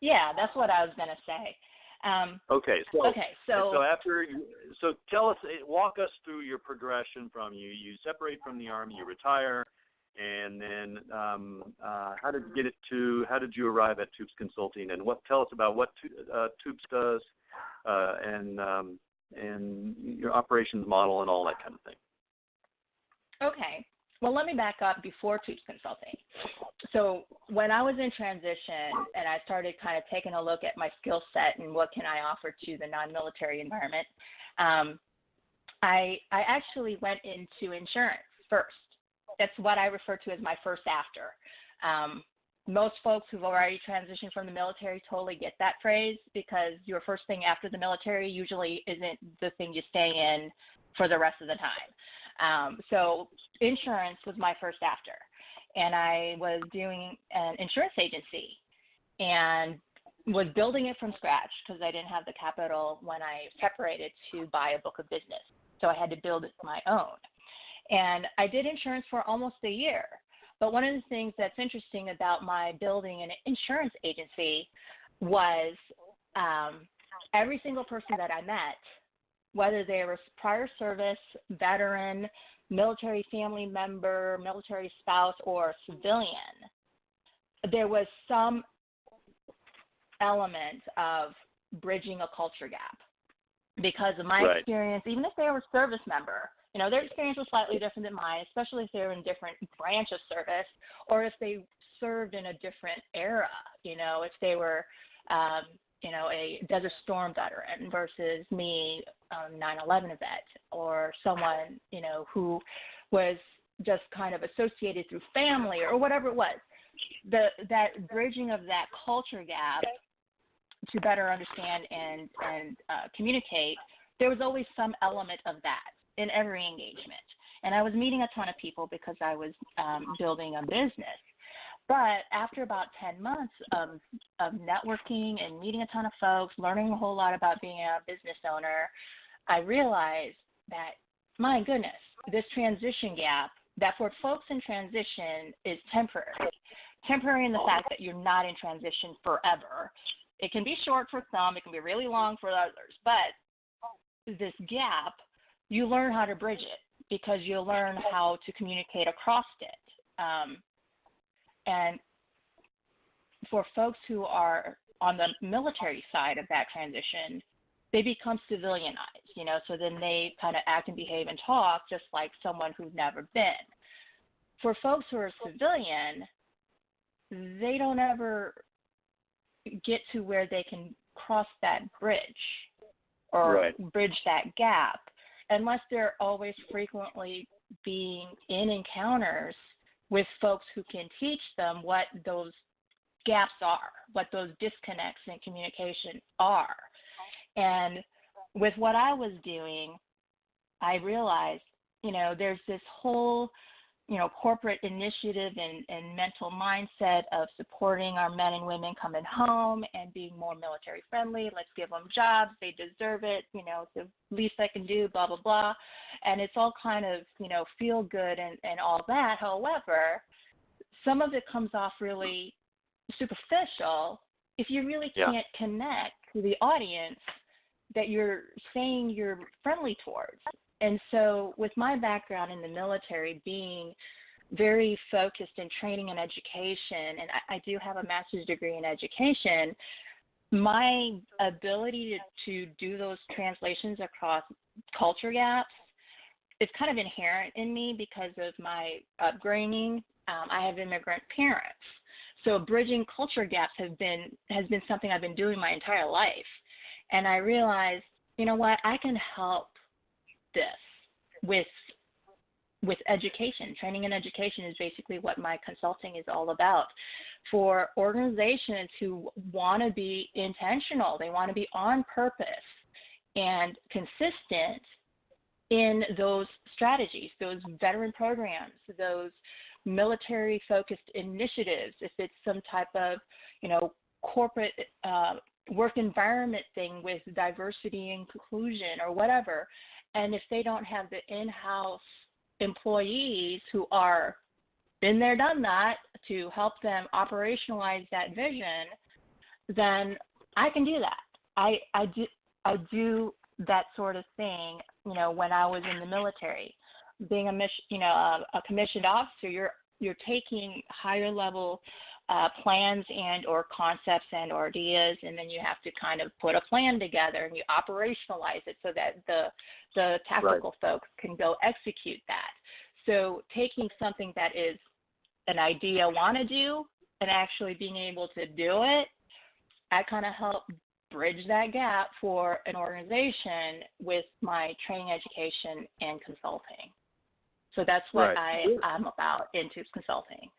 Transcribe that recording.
Yeah, that's what I was going to say. So tell us, walk us through your progression from you separate from the Army, you retire, and then how did you arrive at Toops Consulting, and tell us about what Toops does, and your operations model and all that kind of thing. Okay. Well, let me back up before Toops Consulting. So when I was in transition and I started kind of taking a look at my skill set and what can I offer to the non-military environment, I actually went into insurance first. That's what I refer to as my first after. Most folks who've already transitioned from the military totally get that phrase, because your first thing after the military usually isn't the thing you stay in for the rest of the time. So insurance was my first after, and I was doing an insurance agency and was building it from scratch because I didn't have the capital when I separated to buy a book of business. So I had to build it my own. And I did insurance for almost a year. But one of the things that's interesting about my building an insurance agency was every single person that I met, whether they were prior service, veteran, military family member, military spouse, or civilian, there was some element of bridging a culture gap. Because of my experience, even if they were a service member, their experience was slightly different than mine, especially if they were in different branch of service, or if they served in a different era, if they were, a Desert Storm veteran versus me, 9/11 vet, or someone, who was just kind of associated through family or whatever it was. That bridging of that culture gap to better understand and communicate, there was always some element of that in every engagement. And I was meeting a ton of people because I was building a business. But after about 10 months of networking and meeting a ton of folks, learning a whole lot about being a business owner, I realized that, my goodness, this transition gap, that for folks in transition is temporary. Temporary in the fact that you're not in transition forever. It can be short for some, it can be really long for others. But this gap, you learn how to bridge it because you learn how to communicate across it. And for folks who are on the military side of that transition, they become civilianized, so then they kind of act and behave and talk just like someone who's never been. For folks who are civilian, they don't ever get to where they can cross that bridge or bridge that gap unless they're always frequently being in encounters with folks who can teach them what those gaps are, what those disconnects in communication are. And with what I was doing, I realized, there's this whole, corporate initiative and mental mindset of supporting our men and women coming home and being more military friendly. Let's give them jobs. They deserve it. It's the least I can do, blah, blah, blah. And it's all kind of, feel good and all that. However, some of it comes off really superficial if you really can't connect to the audience that you're saying you're friendly towards. And so with my background in the military being very focused in training and education, and I do have a master's degree in education, my ability to do those translations across culture gaps is kind of inherent in me because of my upbringing. I have immigrant parents. So bridging culture gaps has been something I've been doing my entire life. And I realized, I can help this with education. Training and education is basically what my consulting is all about. For organizations who want to be intentional, they want to be on purpose and consistent in those strategies, those veteran programs, those military-focused initiatives, if it's some type of, corporate work environment thing with diversity and inclusion or whatever. And if they don't have the in-house employees who are been there, done that to help them operationalize that vision, then I can do that. I do that sort of thing, you know, when I was in the military. Being a commissioned officer, you're taking higher level plans and or concepts and or ideas, and then you have to kind of put a plan together and you operationalize it so that the tactical folks can go execute that. So taking something that is an idea I want to do and actually being able to do it, I kind of help bridge that gap for an organization with my training, education, and consulting. So that's what I'm about in Toops Consulting.